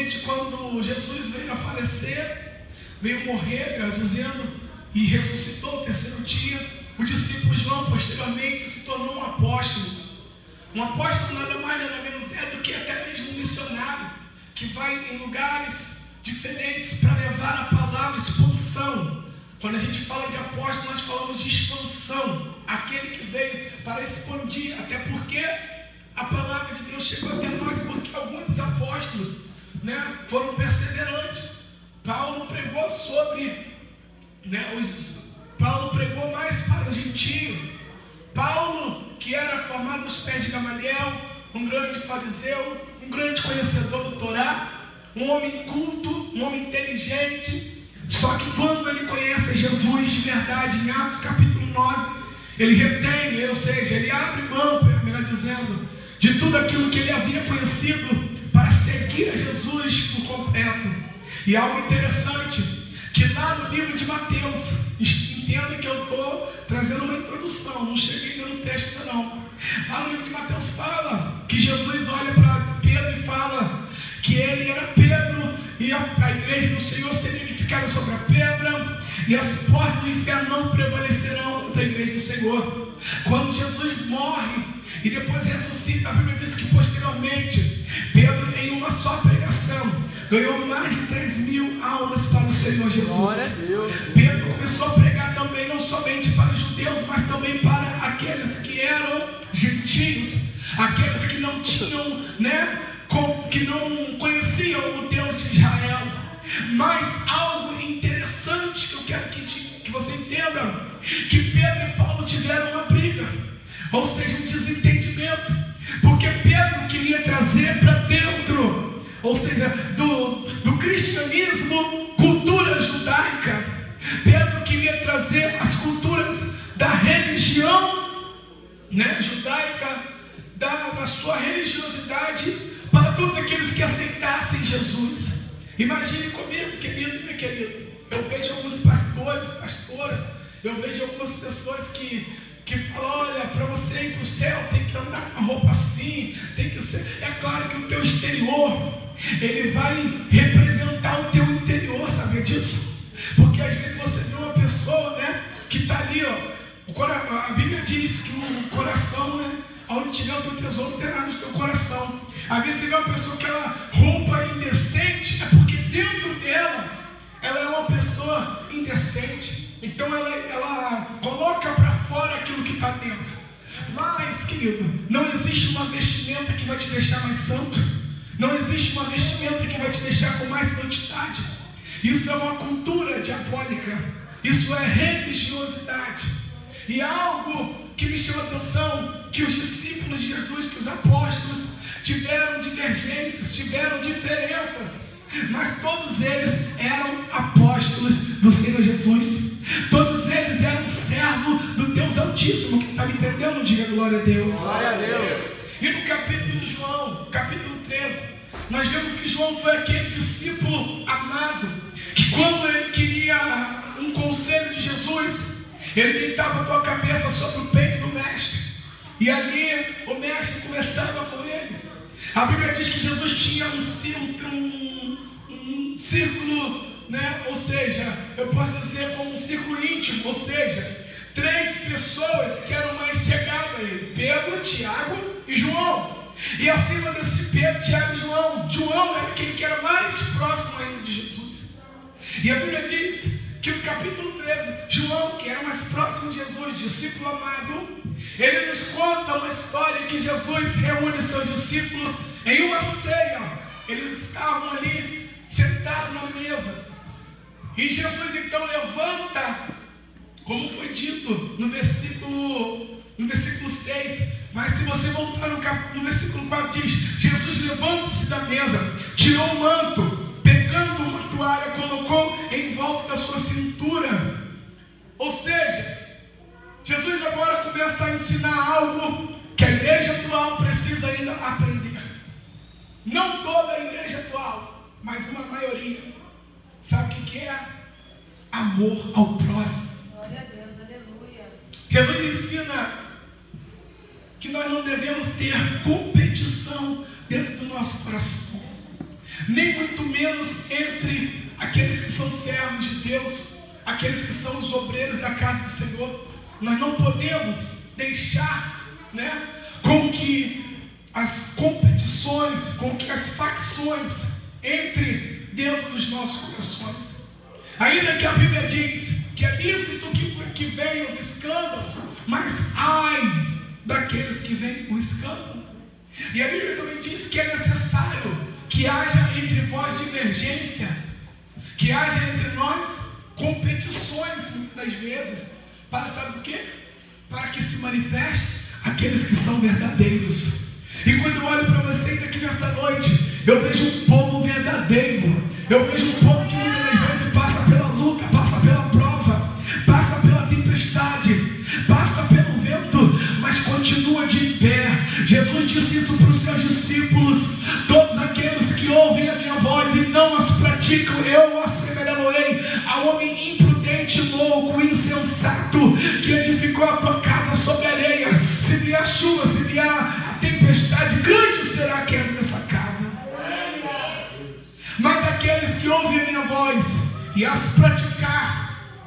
Posteriormente, quando Jesus veio a falecer, veio morrer, dizendo, e ressuscitou o terceiro dia, o discípulo João, posteriormente, se tornou um apóstolo. Um apóstolo nada mais, nada menos é do que até mesmo um missionário, que vai em lugares diferentes para levar a palavra, expansão. Quando a gente fala de apóstolo, nós falamos de expansão, aquele que veio para expandir, até porque a palavra de Deus chegou até nós, porque alguns apóstolos, foram perseverantes. Paulo pregou sobre, Paulo pregou mais para os gentios. Paulo, que era formado aos pés de Gamaliel, um grande fariseu, um grande conhecedor do Torá, um homem culto, um homem inteligente. Só que quando ele conhece Jesus de verdade, em Atos capítulo 9, ele retém, ou seja, ele abre mão, melhor dizendo, de tudo aquilo que ele havia conhecido para seguir a Jesus por completo. E algo interessante, que lá no livro de Mateus, entenda que eu estou trazendo uma introdução, não cheguei ainda no texto não. Lá no livro de Mateus fala que Jesus olha para Pedro e fala que ele era Pedro e a igreja do Senhor seria edificada sobre a pedra e as portas do inferno não prevalecerão contra a igreja do Senhor. Quando Jesus morre e depois ressuscita, a Bíblia diz que posteriormente Pedro, em uma só pregação, ganhou mais de 3.000 almas para o Senhor Jesus. Pedro começou a pregar também não somente para os judeus, mas também para aqueles que eram gentios, aqueles que não tinham, que não conheciam o Deus de Israel. Mas algo interessante que eu quero que você entenda, que Pedro e Paulo tiveram uma briga, ou seja, um desentendimento, porque Pedro queria trazer para dentro, ou seja, do cristianismo, cultura judaica. Pedro queria trazer as culturas da religião, judaica, da sua religiosidade, para todos aqueles que aceitassem Jesus. Imagine comigo, querido e minha querida, eu vejo alguns pastores, pastoras, eu vejo algumas pessoas que falam, olha, para você ir para o céu tem que andar com a roupa assim, tem que ser. É claro que o teu exterior, ele vai representar o teu interior, sabe disso? Porque às vezes você vê uma pessoa, que está ali, a Bíblia diz que o coração, onde tiver o teu tesouro, terá no teu coração. Às vezes você vê uma pessoa que ela roupa indecente, é porque dentro dela, ela é uma pessoa indecente. Então ela coloca para fora aquilo que está dentro. Mas, querido, não existe uma vestimenta que vai te deixar mais santo. Não existe uma vestimenta que vai te deixar com mais santidade. Isso é uma cultura diabólica. Isso é religiosidade. E algo que me chama a atenção, que os discípulos de Jesus, que os apóstolos, tiveram divergências, tiveram diferenças, mas todos eles eram apóstolos do Senhor Jesus. Todos eles eram servos do Deus Altíssimo. Que está me entendendo? Diga glória a Deus. Glória a Deus. E no capítulo de João, capítulo 13, nós vemos que João foi aquele discípulo amado, que quando ele queria um conselho de Jesus, ele deitava a tua cabeça sobre o peito do mestre, e ali o mestre conversava com ele. A Bíblia diz que Jesus tinha um círculo, ou seja, eu posso dizer como um círculo íntimo, ou seja, 3 pessoas que eram mais chegadas a ele: Pedro, Tiago e João. E acima desse Pedro, Tiago e João era aquele que era mais próximo ainda de Jesus. E a Bíblia diz que no capítulo 13, João, que era mais próximo de Jesus, discípulo amado, ele nos conta uma história que Jesus reúne seus discípulos em uma ceia. Eles estavam ali sentados na mesa, e Jesus então levanta, como foi dito no versículo 6, mas se você voltar no versículo 4 diz: Jesus levanta-se da mesa, tirou o manto, pegando uma toalha, colocou em volta da sua cintura. Ou seja, Jesus agora começa a ensinar algo que a igreja atual precisa ainda aprender. Não toda a igreja atual, mas uma maioria. Sabe o que é? Amor ao próximo. Glória a Deus, aleluia. Jesus ensina que nós não devemos ter competição dentro do nosso coração. nem muito menos entre aqueles que são servos de Deus, aqueles que são os obreiros da casa do Senhor. Nós não podemos deixar, com que as competições, com que as facções entrem dentro dos nossos corações. Ainda que a Bíblia diz que é lícito que venham os escândalos, mas ai daqueles que vêm o escândalo. E a Bíblia também diz que é necessário que haja entre vós divergências, que haja entre nós competições, muitas vezes, para sabe o quê? Para que se manifeste aqueles que são verdadeiros. E quando eu olho para vocês aqui nesta noite, eu vejo um povo verdadeiro, eu vejo um povo que muitas das vezes passa pela luta, passa pela prova, passa pela tempestade, passa pelo vento, mas continua de pé. Jesus disse isso para os seus discípulos: todos aqueles que ouvem a minha voz e não as praticam, eu assemelhá-lo-ei ao homem imprudente, louco, insensato, que edificou a tua casa sobre a areia. Se vier a chuva, se vier a tempestade, grande será a queda dessa casa. Mas aqueles que ouvem a minha voz e as praticar,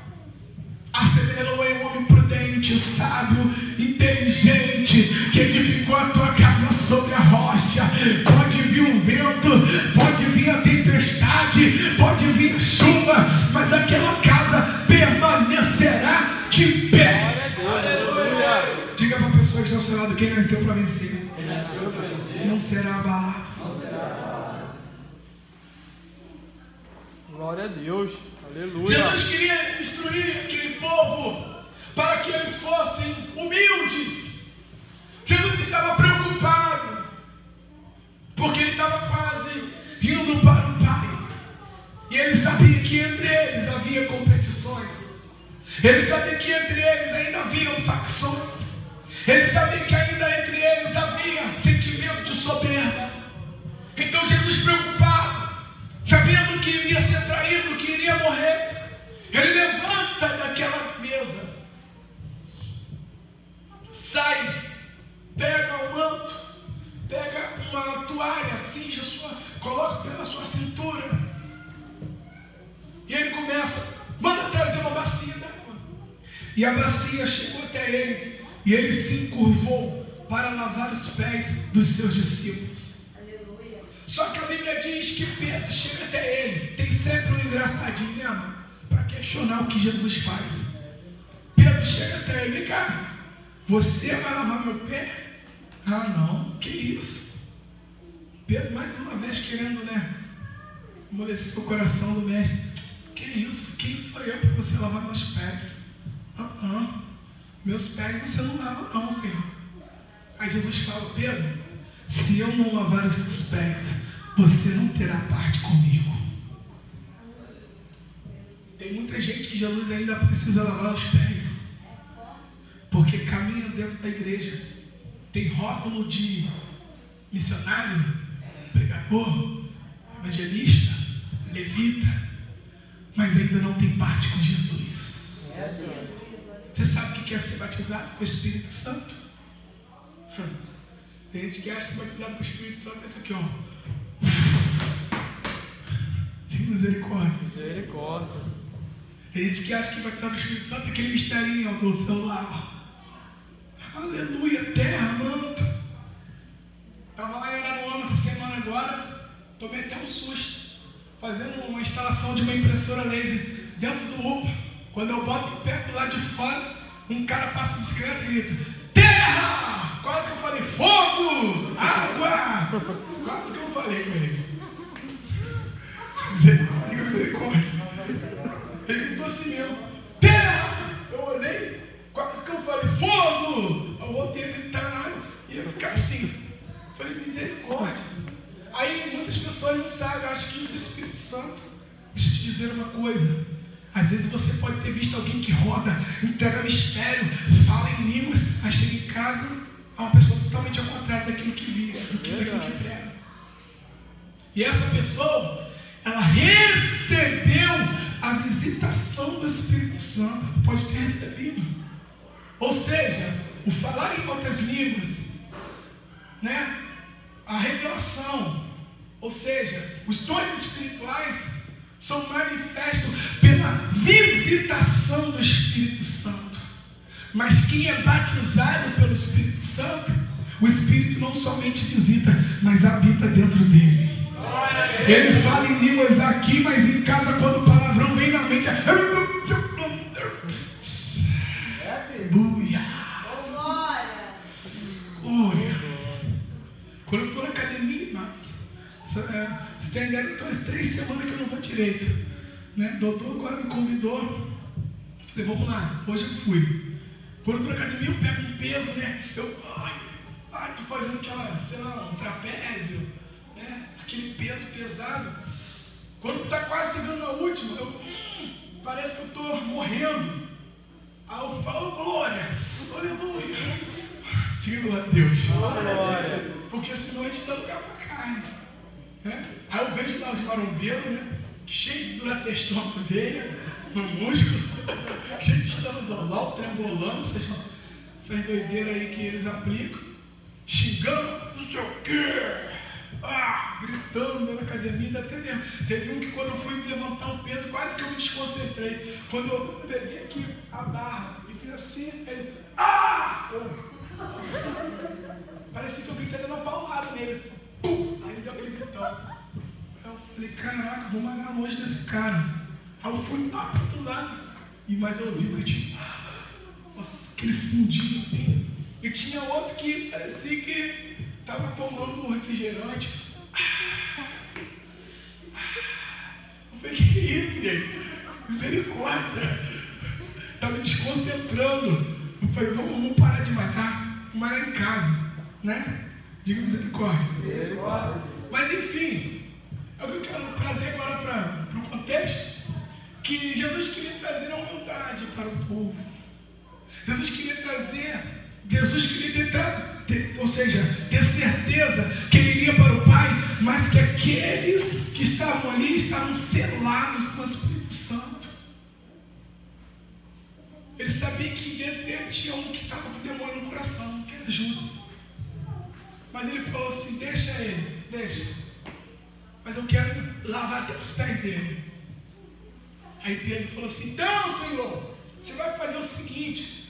assemelhá-lo-ei ao homem prudente, sábio, inteligente, que edificou a tua casa sobre a rocha. Pode vir um vento, pode vir a tempestade, pode vir a chuva, mas aquela casa permanecerá de pé. Aleluia. Diga para a pessoa que está ao seu lado: quem nasceu para vencer não será abalado. Glória a Deus. Aleluia. Jesus queria instruir aquele povo para que eles fossem humildes. Jesus estava preocupado, porque ele estava quase indo para o Pai. E ele sabia que entre eles havia competições. Ele sabia que entre eles ainda haviam facções. Ele sabia que ainda entre eles havia sentimento de soberba. Então Jesus, preocupado, sabendo que iria ser traído, que iria morrer, ele levanta daquela mesa, sai, pega o manto, pega uma toalha, cinge coloca pela sua cintura, e ele começa: manda trazer uma bacia d'água. E a bacia chegou até ele, e ele se encurvou para lavar os pés dos seus discípulos. Só que a Bíblia diz que Pedro chega até ele. Tem sempre um engraçadinho, né, mano? Para questionar o que Jesus faz. Pedro chega até ele: cara, você vai lavar meu pé? Ah, não, que isso? Pedro, mais uma vez, querendo, amolecer o coração do mestre. Que isso? Quem sou eu para você lavar meus pés? Meus pés você não lava, não, Senhor. Aí Jesus fala: Pedro, se eu não lavar os teus pés, você não terá parte comigo. Tem muita gente que Jesus ainda precisa lavar os pés, porque caminha dentro da igreja, tem rótulo de missionário, pregador, evangelista, levita, mas ainda não tem parte com Jesus. Você sabe o que é ser batizado com o Espírito Santo? Tem gente que acha que batizado com o Espírito Santo é isso aqui, ó. De misericórdia. Misericórdia. Tem gente que acha que batizado com o Espírito Santo é aquele misterinho do celular. Aleluia, terra, manto. Estava lá em Araruama essa semana agora, tomei até um susto, fazendo uma instalação de uma impressora laser dentro do UPA. Quando eu boto o pé pro lado de fora, um cara passa de bicicleta e grita: terra! Quase que eu falei: fogo! Água! Quase que eu falei com ele. Misericórdia. Ele gritou assim mesmo: terra! Eu olhei, quase que eu falei: fogo! O outro ia gritar e ia ficar assim. Eu falei: misericórdia. Aí muitas pessoas não sabem, acham que isso é Espírito Santo. Deixa eu te dizer uma coisa: às vezes você pode ter visto alguém que roda, entrega mistério, fala em línguas, aí chega em casa, é uma pessoa totalmente ao contrário daquilo que vive, daquilo que prega. E essa pessoa, ela recebeu a visitação do Espírito Santo, pode ter recebido. Ou seja, o falar em outras línguas, a revelação, Ou seja, os dons espirituais são manifestos pela visitação do Espírito Santo. Mas quem é batizado pelo Espírito Santo, o Espírito não somente visita, mas habita dentro dele. Ele fala em línguas aqui, mas em casa, quando o palavrão vem na mente, quando eu estou na academia, mas você tem ideia, então as 3 semanas que eu não vou direito, né? O doutor agora me convidou, falei, vamos lá, hoje eu fui. Quando eu estou na academia, eu pego um peso, né? Tô fazendo aquela, sei lá, um trapézio, né? Aquele peso pesado. Quando está quase chegando na última, parece que eu estou morrendo. Aí eu falo, glória, aleluia. Diga glória a Deus. Glória. Porque senão a gente dá lugar para carne. Né? Aí eu vejo lá os marombeiros, né? Cheio de duratestão na veia, no músculo, cheio de estanozolol, trembolando, essas doideiras aí que eles aplicam, xingando, não sei o quê, gritando na academia, até mesmo. Teve um que quando eu fui levantar um peso, quase que eu me desconcentrei. Quando eu peguei aqui a barra e fiz assim, ele, parecia que alguém tinha dado uma paulada nele. Pum! Aí ele deu aquele gritão. Eu falei, caraca, vou malhar longe desse cara. Aí eu fui lá pro outro lado. Mas eu ouvi o gritinho. Aquele fundinho assim. E tinha outro que parecia que estava tomando um refrigerante. Eu falei, que é isso, gente? Misericórdia. Tá me desconcentrando. Eu falei, vamos parar de malhar. Vamos malhar em casa, né? Diga misericórdia. Mas enfim, é o que eu quero trazer agora para o contexto, que Jesus queria trazer a humildade para o povo. Jesus queria ter certeza que ele iria para o Pai, mas que aqueles que estavam ali estavam selados com o Espírito Santo. Ele sabia que dentro dele tinha um que estava com o demônio no coração, que era Judas. Mas ele falou assim, deixa ele, deixa. Mas eu quero lavar até os pés dele. Aí Pedro falou assim, então, Senhor, você vai fazer o seguinte,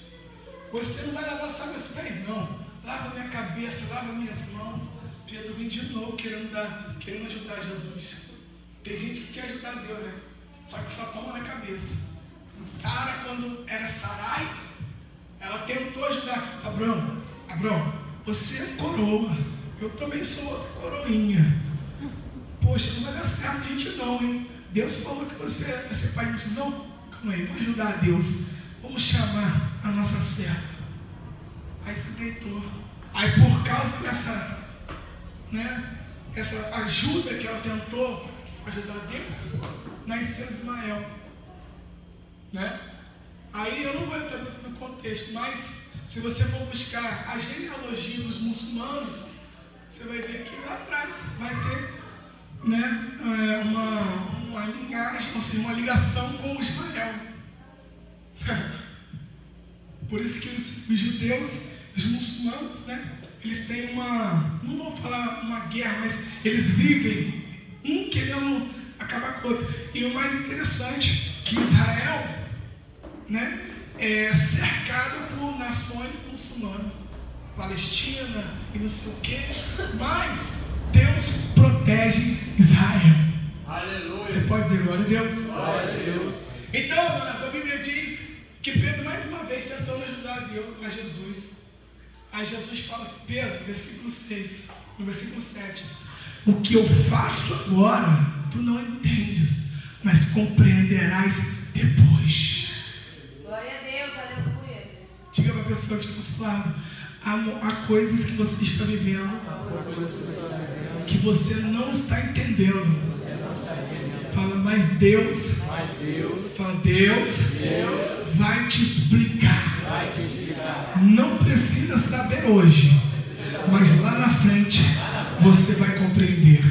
você não vai lavar só meus pés, não. Lava minha cabeça, lava minhas mãos. Pedro vem de novo querendo ajudar Jesus. Tem gente que quer ajudar Deus, né? Só que só toma na cabeça. Sara, quando era Sarai, ela tentou ajudar Abrão, você é coroa, eu também sou outra coroinha. Poxa, não vai dar certo a gente não, hein? Deus falou que você é pai de Jesus. Não, calma aí, vamos ajudar a Deus. Vamos chamar a nossa serva. Aí se deitou. Aí por causa dessa, né, essa ajuda que ela tentou ajudar a Deus, nasceu Ismael. Né? Aí eu não vou entrar dentro do contexto, mas se você for buscar a genealogia dos muçulmanos, você vai ver que lá atrás vai ter, né, uma linhagem, ou seja, uma ligação com o Ismael. Por isso que os judeus, os muçulmanos, né, eles têm não vou falar uma guerra, mas eles vivem um querendo acabar com o outro. E o mais interessante, que Israel, né, é cercado por nações muçulmanas, Palestina e não sei o que, mas Deus protege Israel. Aleluia. Você pode dizer glória a Deus? Glória a Deus. Então, a Bíblia diz que Pedro mais uma vez tentando ajudar a Jesus. Aí Jesus fala assim, Pedro, versículo 6, no versículo 7, o que eu faço agora, tu não entendes, mas compreenderás depois. Glória a Deus, aleluia. Diga para a pessoa que está do seu lado, há coisas que você está vivendo, que você não está entendendo. Fala, mas Deus vai te explicar. Não precisa saber hoje, mas lá na frente você vai compreender.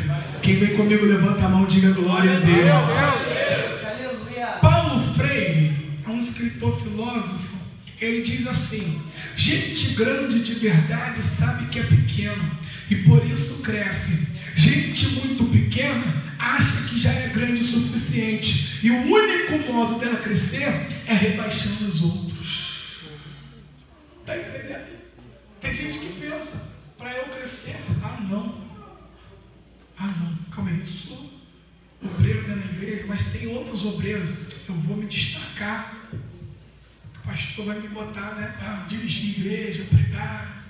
Quem vem comigo, levanta a mão e diga glória a Deus. Paulo Freire é um escritor filósofo. Ele diz assim: gente grande de verdade sabe que é pequeno e por isso cresce. Gente muito pequena acha que já é grande o suficiente. E o único modo dela crescer é rebaixando os outros. Está entendendo? Tem gente que pensa, para eu crescer, não, calma aí, eu sou obreiro da igreja, mas tem outros obreiros, eu vou me destacar. O pastor vai me botar, né, para dirigir a igreja, pregar.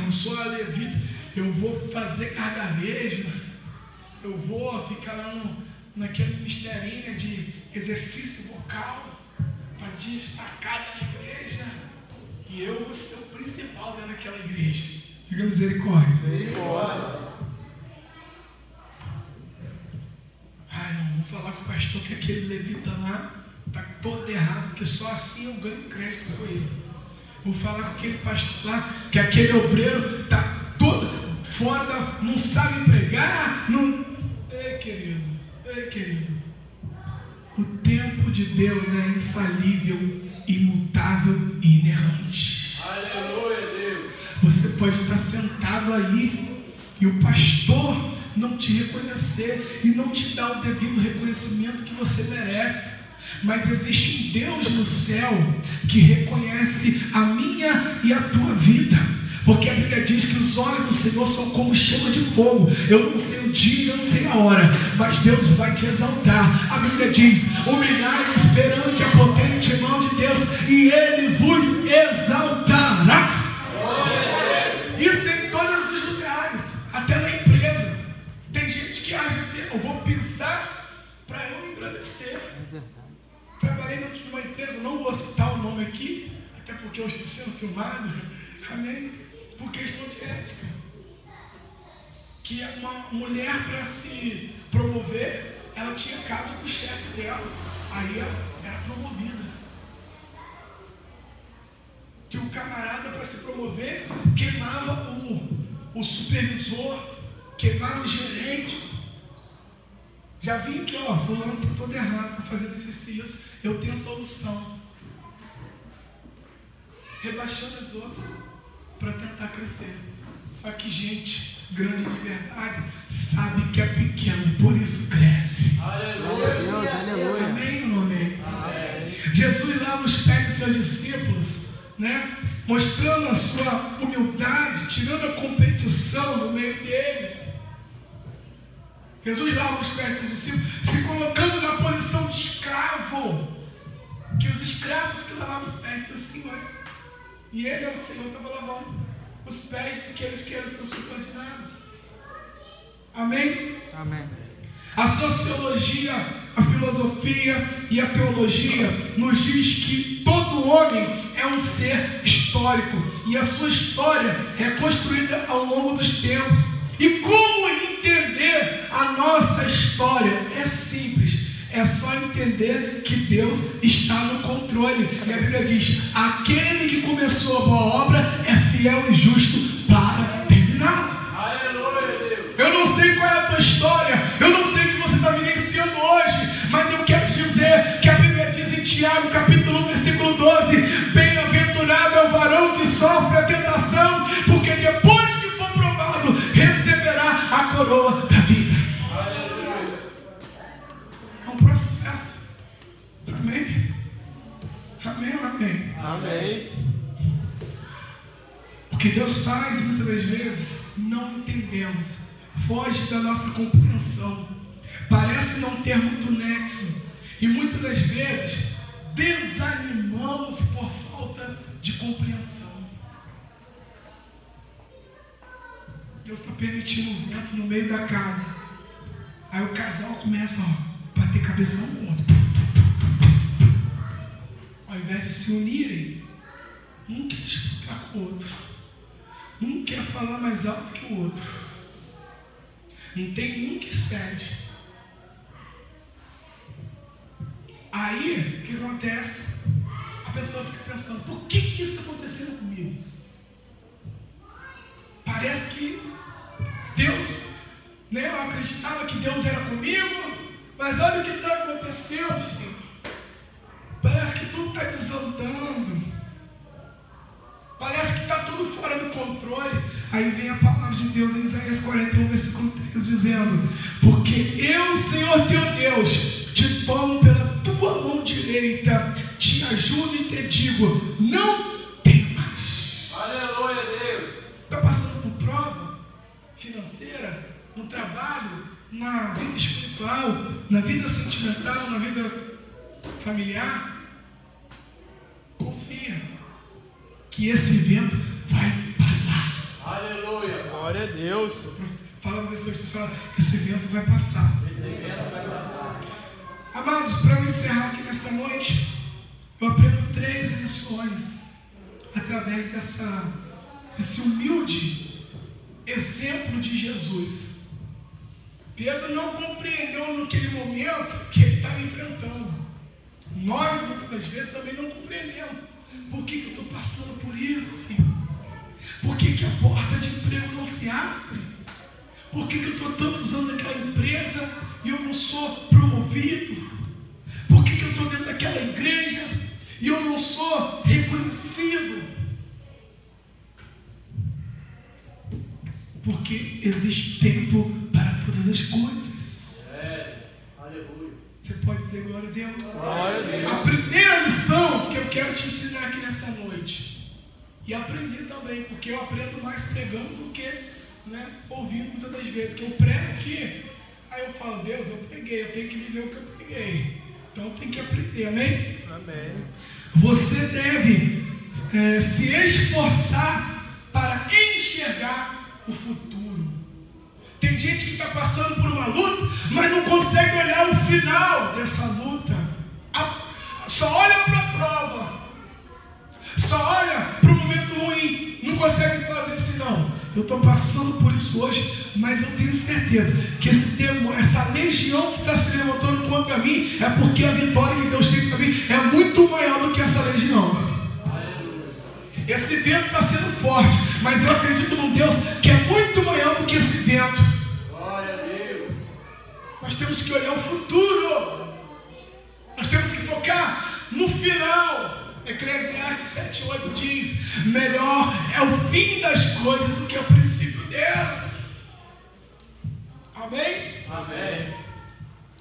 Não sou a levita, eu vou fazer gargarejo, eu vou ficar lá naquele misterinho de exercício vocal para destacar da igreja, e eu vou ser o principal dentro daquela igreja. Diga misericórdia. Não vou falar com o pastor que aquele levita lá está todo errado, porque só assim eu ganho crédito com ele. Vou falar com aquele pastor lá que aquele obreiro está todo fora, não sabe pregar, não. Ei, querido, o tempo de Deus é infalível, imutável e inerrante. Aleluia, Deus. Você pode estar sentado aí e o pastor não te reconhecer e não te dar o devido reconhecimento que você merece. Mas existe um Deus no céu que reconhece a minha e a tua vida. Porque a Bíblia diz que os olhos do Senhor são como chama de fogo. Eu não sei o dia, eu não sei a hora, mas Deus vai te exaltar. A Bíblia diz: humilhai-vos perante a potente mão de Deus e Ele vos exaltará. Isso em todos os lugares, até na empresa. Tem gente que acha assim: eu vou pensar para eu me agradecer. Trabalhei dentro de uma empresa, não vou citar o nome aqui, até porque eu estou sendo filmado, amém? Por questão de ética. Que uma mulher, para se promover, ela tinha caso com o chefe dela, aí ela era promovida. Que o camarada, para se promover, queimava o supervisor, queimava o gerente. Já vi que, fulano está todo errado, está fazendo isso, eu tenho a solução. Rebaixando os outros para tentar crescer. Só que gente grande de verdade sabe que é pequeno, por isso cresce. Aleluia, Deus, aleluia. Amém ou não amém? Jesus lá nos pés dos seus discípulos, né, mostrando a sua humildade, tirando a competição no meio deles. Jesus lava os pés dos discípulos, se colocando na posição de escravo, que os escravos que lavavam os pés são senhores, e ele, o Senhor, estava lavando os pés daqueles que eram seus subordinados. Amém? Amém. A sociologia, a filosofia e a teologia nos diz que todo homem é um ser histórico e a sua história é construída ao longo dos tempos. E como entender a nossa história? É simples, é só entender que Deus está no controle. E a Bíblia diz: aquele que começou a boa obra é fiel e justo para terminar. Aleluia, Deus. Eu não sei qual é a tua história, eu não sei o que você está vivenciando hoje, mas eu quero te dizer que a Bíblia diz em Tiago, capítulo 1, versículo 12: bem-aventurado é o varão que sofre a tentação, porque depois que for provado, receberá a coroa da vida. Aleluia. É um processo. Amém? Amém ou amém? Amém. O que Deus faz muitas das vezes não entendemos, foge da nossa compreensão, parece não ter muito nexo, e muitas das vezes desanimamos por falta de compreensão. Deus está permitindo o vento no meio da casa, aí o casal começa a bater cabeça um no outro, ao invés de se unirem, um quer disputar com o outro, um quer falar mais alto que o outro, não tem um que cede. Aí, o que acontece? A pessoa fica pensando: por que isso está acontecendo comigo? Parece que Deus, né, eu acreditava que Deus era comigo, mas olha o que está acontecendo, Senhor. Parece que tudo está desandando. Parece que está tudo fora do controle. Aí vem a palavra de Deus em Isaías 41, versículo 3, dizendo: porque eu, Senhor teu Deus, te tomo pela tua mão direita, te ajudo e te digo, não temas. Aleluia, Deus. Está passando por prova financeira, no trabalho, na vida espiritual, na vida sentimental, na vida familiar? Confia que esse vento vai passar. Aleluia. Glória a Deus. Fala para pessoas que falam, esse vento vai passar. Esse vento vai passar. Amados, para eu encerrar aqui nesta noite, eu aprendo 3 lições através desse humilde exemplo de Jesus. Pedro não compreendeu naquele momento que ele estava enfrentando. Nós, muitas das vezes, também não compreendemos. Por que eu estou passando por isso, Senhor? Por que a porta de emprego não se abre? Por que eu estou tanto usando aquela empresa e eu não sou promovido? Por que eu estou dentro daquela igreja e eu não sou reconhecido? Porque existe tempo para todas as coisas. Aleluia. Você pode dizer glória a Deus? Glória a Deus. A primeira lição que eu quero te ensinar aqui nessa noite, e aprender também, porque eu aprendo mais pregando do que ouvindo muitas das vezes, que eu prego aqui, aí eu falo, Deus, eu preguei, eu tenho que viver o que eu preguei, então eu tenho que aprender, amém? Amém. Você deve se esforçar para enxergar o futuro. Tem gente que está passando por uma luta, mas não consegue olhar o final dessa luta. Só olha para a prova, só olha para o momento ruim, não consegue fazer assim, não. Eu estou passando por isso hoje, mas eu tenho certeza que esse demônio, essa legião que está se levantando contra mim, é porque a vitória que Deus tem para mim é muito maior do que essa legião. Esse vento está sendo forte, mas eu acredito num Deus que é muito maior do que esse vento. Glória a Deus. Nós temos que olhar o futuro. Nós temos que focar no final. Eclesiastes 7:8 diz: melhor é o fim das coisas do que o princípio delas. Amém? Amém.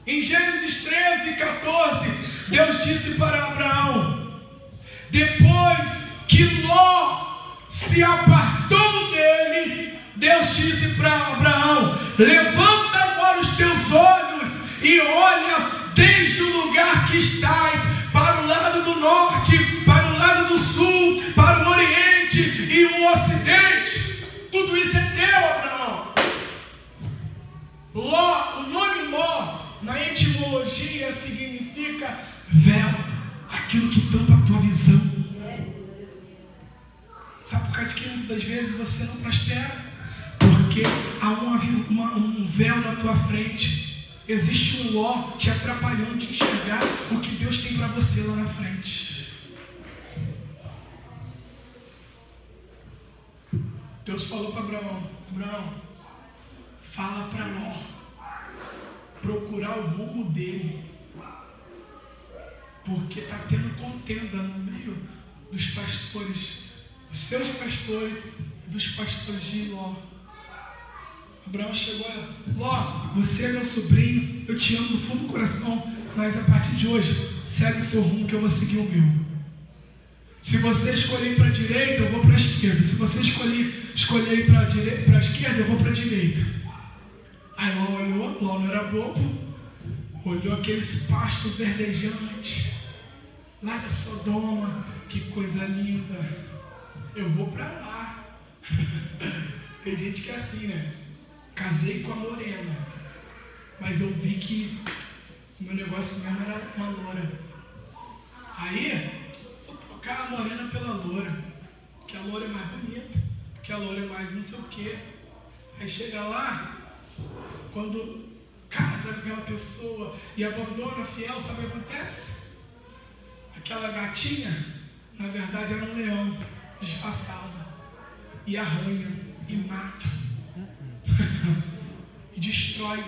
Em Gênesis 13:14, Deus disse para Abraão, depois que Ló se apartou dele, Deus disse para Abraão: levanta agora os teus olhos e olha desde o lugar que estás, para o lado do norte, para o lado do sul, para o oriente e o ocidente. Tudo isso é teu, Abraão. Ló, o nome Ló, na etimologia significa véu, aquilo que tampa a tua visão. Sabe por causa de que muitas das vezes você não prospera? Porque há um véu na tua frente. Existe um Ló te atrapalhando de enxergar o que Deus tem para você lá na frente. Deus falou para Abraão: Abraão, fala para Ló procurar o rumo dele, porque está tendo contenda no meio dos pastores, dos seus pastores e dos pastores de Ló. Abraão chegou e Ló, você é meu sobrinho, eu te amo do fundo do coração, mas a partir de hoje, segue o seu rumo que eu vou seguir o meu. Se você escolher ir para a direita, eu vou para a esquerda. Se você escolher ir para a esquerda, eu vou para a direita. Aí Ló olhou, Ló não era bobo, olhou aqueles pastos verdejantes, lá de Sodoma, que coisa linda, eu vou para lá. Tem gente que é assim, né? Casei com a morena, mas eu vi que o meu negócio mesmo era uma loura. Aí, vou trocar a morena pela loura, porque a loura é mais bonita, porque a loura é mais não sei o quê. Aí chega lá, quando casa com aquela pessoa e abandona a fiel, sabe o que acontece? Aquela gatinha, na verdade, era um leão disfarçado, e arranha, e mata. E destrói.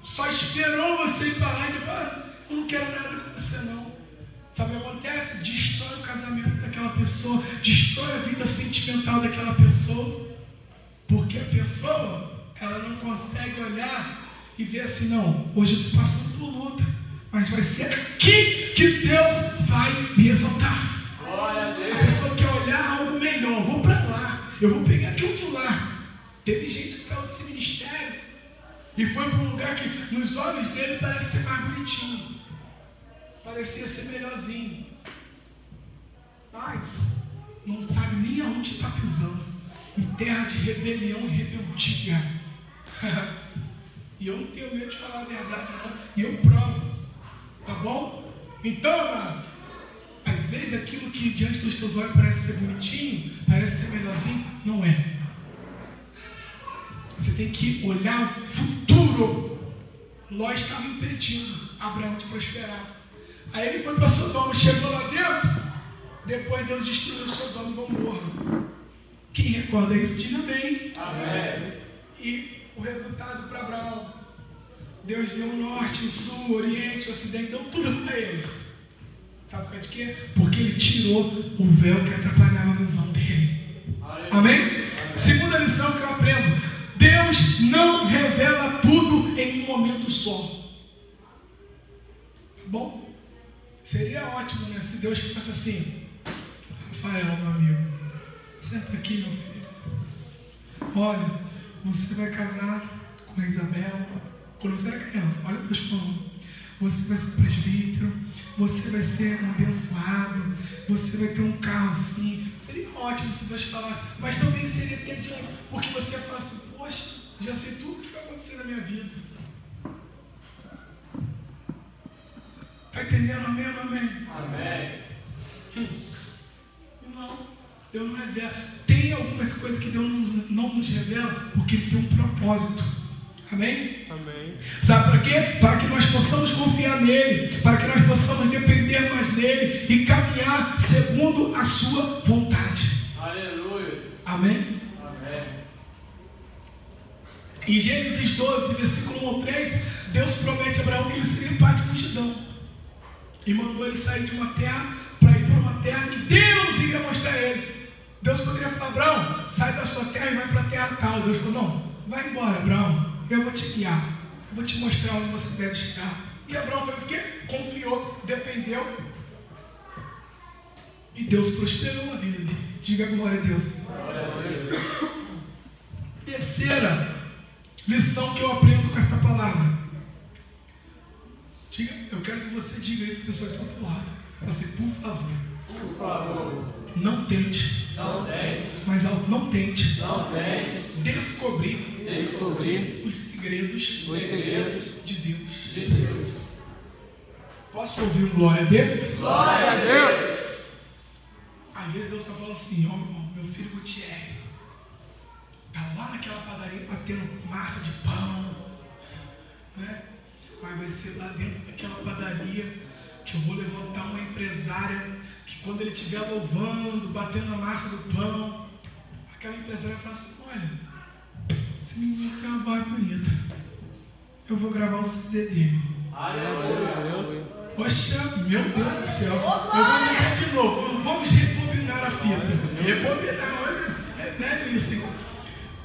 Só esperou você ir para lá e depois, eu não quero nada com você não. Sabe o que acontece? Destrói o casamento daquela pessoa, destrói a vida sentimental daquela pessoa, porque a pessoa, ela não consegue olhar e ver assim, não, hoje eu estou passando por luta, mas vai ser aqui que Deus vai me exaltar. A pessoa quer olhar algo melhor, vou para lá, eu vou pegar aquilo de lá. Teve gente que saiu desse ministério e foi para um lugar que nos olhos dele parece ser mais bonitinho, parecia ser melhorzinho, mas não sabe nem aonde está pisando, em terra de rebelião e rebeldia. E eu não tenho medo de falar a verdade não, e eu provo, tá bom? Então, amados, às vezes aquilo que diante dos teus olhos parece ser bonitinho, parece ser melhorzinho, não é. Você tem que olhar o futuro. Ló estava impedindo Abraão de prosperar. Aí ele foi para Sodoma, chegou lá dentro, depois Deus destruiu Sodoma e Gomorra. Quem recorda isso, diga amém. Amém. E o resultado para Abraão, Deus deu o norte, o sul, o oriente, o ocidente, deu tudo para ele. Sabe por causa de quê? Porque ele tirou o véu que atrapalhava a visão dele. Amém? Segunda lição que eu aprendo: Deus não revela tudo em um momento só. Tá bom? Seria ótimo, né? Se Deus fosse assim: Rafael, meu amigo, senta aqui, meu filho. Olha, você vai casar com a Isabel quando você era criança. Olha o que Deus falou. Você vai ser presbítero, você vai ser um abençoado, você vai ter um carro assim. Seria ótimo se Deus falasse, mas também seria tediante, porque você ia falar assim: poxa, já sei tudo o que vai acontecer na minha vida. Está entendendo? Amém ou não amém? Amém. Não, Deus não revela. Tem algumas coisas que Deus não nos revela, porque Ele tem um propósito. Amém? Amém. Sabe para quê? Para que nós possamos confiar nele, para que nós possamos depender mais dele e caminhar segundo a sua vontade. Aleluia. Amém? Amém. Em Gênesis 12, versículo 1 ao 3, Deus promete a Abraão que ele seria pai de multidão e mandou ele sair de uma terra para ir para uma terra que Deus iria mostrar a ele. Deus poderia falar: Abraão, sai da sua terra e vai para a terra tal. Deus falou: não, vai embora, Abraão, eu vou te guiar, eu vou te mostrar onde você deve chegar. E Abraão fez o quê? Confiou, dependeu, e Deus prosperou a vida dele. Diga glória a Deus. Glória a Deus. Terceira lição que eu aprendo com essa palavra. Diga, eu quero que você diga isso para a pessoa do outro lado. Você, por favor. Por favor. Não tente. Não tente. Mas não tente. Não tente. Descobrir os segredos de Deus. De Deus. Posso ouvir um glória a Deus? Glória a Deus. Às vezes eu só falo assim: ó, meu filho Gutierrez está lá naquela padaria batendo massa de pão, né? Mas vai ser lá dentro daquela padaria que eu vou levantar uma empresária que, quando ele estiver louvando, batendo a massa do pão, aquela empresária vai falar assim: olha, esse menino tem uma voz bonita, eu vou gravar o CD dele. Aleluia. Poxa, meu Deus do céu, eu vou dizer de novo, vamos rebobinar a fita. Rebobinar, olha, é isso.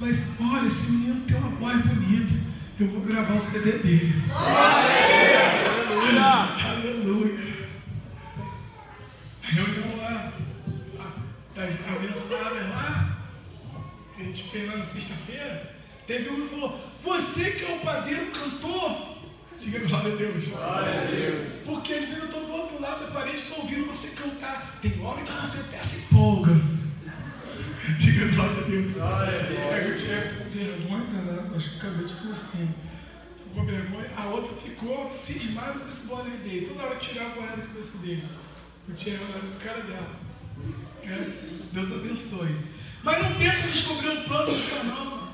Mas olha, esse menino tem uma voz bonita, eu vou gravar o CD dele. Aleluia. A reunião lá, das abençoadas lá, que a gente fez lá na sexta-feira, teve um que falou: você que é o padeiro cantor. Diga glória a Deus. Glória a Deus. Porque às vezes eu estou do outro lado da parede, estou ouvindo você cantar. Tem hora que você até se empolga. Diga glória a Deus. Glória a Deus. Aí eu tinha vergonha, né? Acho que a cabeça ficou assim. Ficou vergonha. A outra ficou cismada com esse boné dele. Toda hora eu tirava o boné da cabeça dele. Eu tirava o cara dela. Deus abençoe. Mas não tenta descobrir um plano do seu não.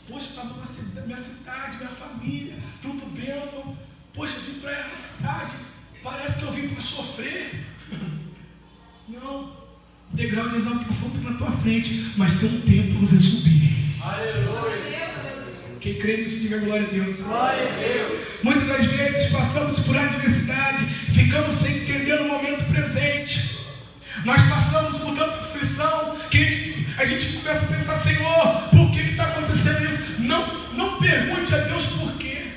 Poxa, estava na minha cidade, minha família, tudo bênção. Poxa, eu vim para essa cidade, parece que eu vim para sofrer. Não, degrau de exaltação está na tua frente, mas tem um tempo para você subir. Aleluia. Quem crê nisso, diga glória a Deus. Glória a Deus. Muitas das vezes passamos por adversidade, ficamos sem entender no momento presente. nós passamos por tanta aflição que a gente começa a pensar, Senhor, por que está acontecendo isso? Não pergunte a Deus por quê.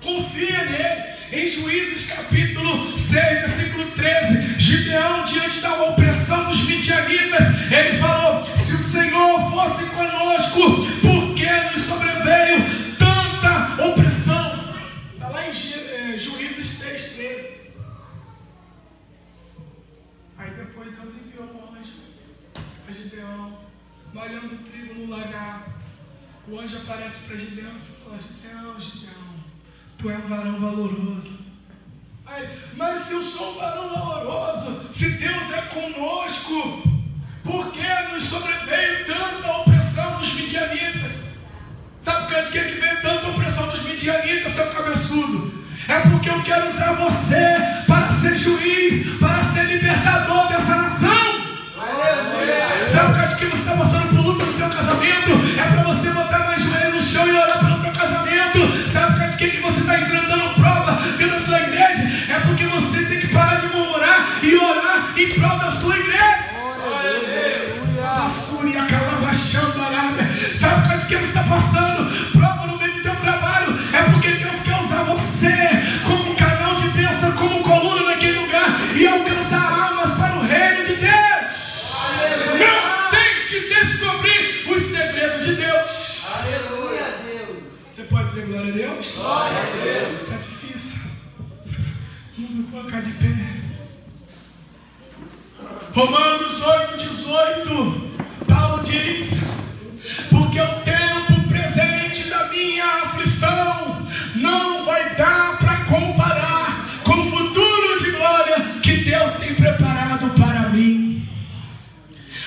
Confia nele. Em Juízes capítulo 6, versículo 13, Gideão, diante da opressão dos midianitas, ele falou: se o Senhor fosse conosco, por que nos sobreveio tanta opressão? Está lá em Juízes 6, 13. Aí depois Deus enviou um anjo a Gideão, molhando o trigo no lagar. O anjo aparece para Gideão e fala: Gideão, tu é um varão valoroso. Aí, mas se eu sou um varão valoroso, se Deus é conosco, por que nos sobreveio tanta opressão dos midianitas? Sabe por que veio tanta opressão dos midianitas, seu cabeçudo? É porque eu quero usar você para ser juiz, para ser libertador dessa nação. Sabe por que você está passando por luta no seu casamento? É para você botar mais joelho no chão e orar pelo teu casamento. Sabe por que você está enfrentando prova dentro da sua igreja? É porque você tem que parar de murmurar e orar em prol da sua igreja. Sabe por que você está passando prova no meio do teu trabalho? É porque Deus quer usar você como um canal de bênção, como coluna naquele lugar e alcançar almas para o reino de Deus. Não tente descobrir os segredos de Deus. Aleluia a Deus. Você pode dizer glória a Deus? Glória a Deus. Está difícil. Vamos colocar de pé. Romanos 8, 18. Paulo diz: porque o tempo presente da minha aflição não vai dar para comparar com o futuro de glória que Deus tem preparado para mim.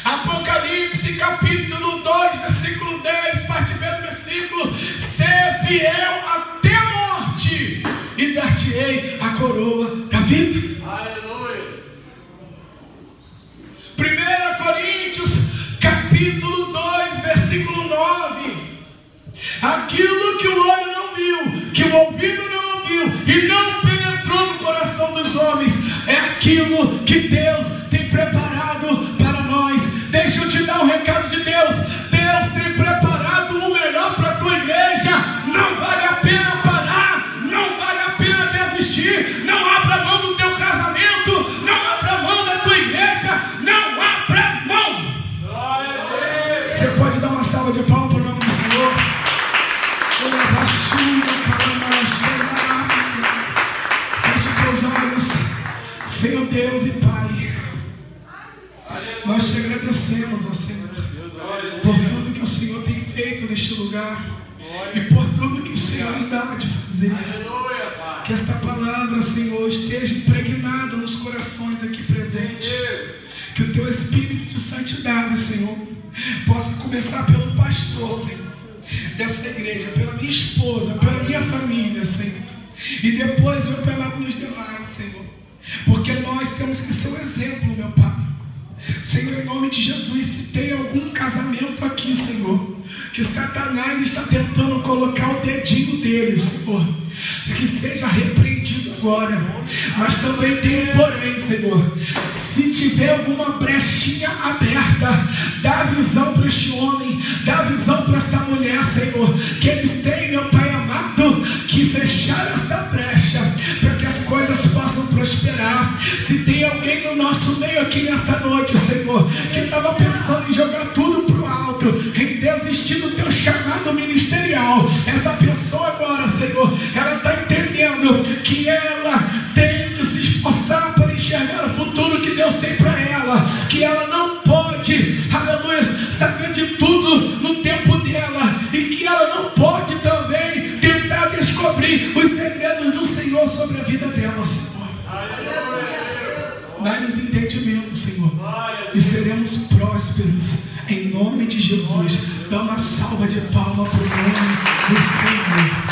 Apocalipse capítulo 2, versículo 10, parte B do versículo: ser fiel até a morte e dar-te-ei a coroa da vida. Aleluia. 1 Coríntios capítulo 2, versículo 9: aquilo que o olho não viu, que o ouvido não ouviu e não penetrou no coração dos homens, é aquilo que Deus tem preparado para nós. Deixa eu te dar um recado de Deus. Deus tem preparado o melhor para a tua igreja. Não vale a pena parar, não vale a pena desistir. Não abra mão do teu casamento, não abra mão da tua igreja, não abra mão. Você pode dar uma salva de palmas para o nome do Senhor? Feche teus olhos. Senhor Deus e Pai, nós te agradecemos, ó Senhor, por tudo que o Senhor tem feito neste lugar e por tudo que o Senhor ainda há de fazer. Que esta palavra, Senhor, esteja impregnada nos corações aqui presentes. Que o teu Espírito de santidade, Senhor, possa começar pelo pastor, Senhor, dessa igreja, pela minha esposa, pela minha família, Senhor, e depois eu pelos demais, Senhor, porque nós temos que ser um exemplo, meu Pai. Senhor, em nome de Jesus, se tem algum casamento aqui, Senhor, que Satanás está tentando colocar o dedinho dele, Senhor, que seja repreendido agora. Mas também tem um porém, Senhor: se tiver alguma brechinha aberta, dá visão para este homem, dá visão para esta mulher, Senhor, que eles têm, meu Pai amado, que fechar essa brecha para que as coisas possam prosperar. Se tem alguém no nosso meio aqui nesta noite, Senhor, que estava pensando em jogar tudo para o alto, em desistir do teu chamado ministerial, essa pessoa agora, Senhor, ela está entendendo que ela tem que se esforçar para enxergar o futuro que Deus tem para ela, que ela não pode, aleluia, saber de tudo no tempo dela, e que ela não pode também tentar descobrir os segredos do Senhor sobre a vida dela, Senhor. Dá-nos entendimento, Senhor, e seremos prósperos em nome de Jesus. Dá uma salva de palmas para o nome do Senhor.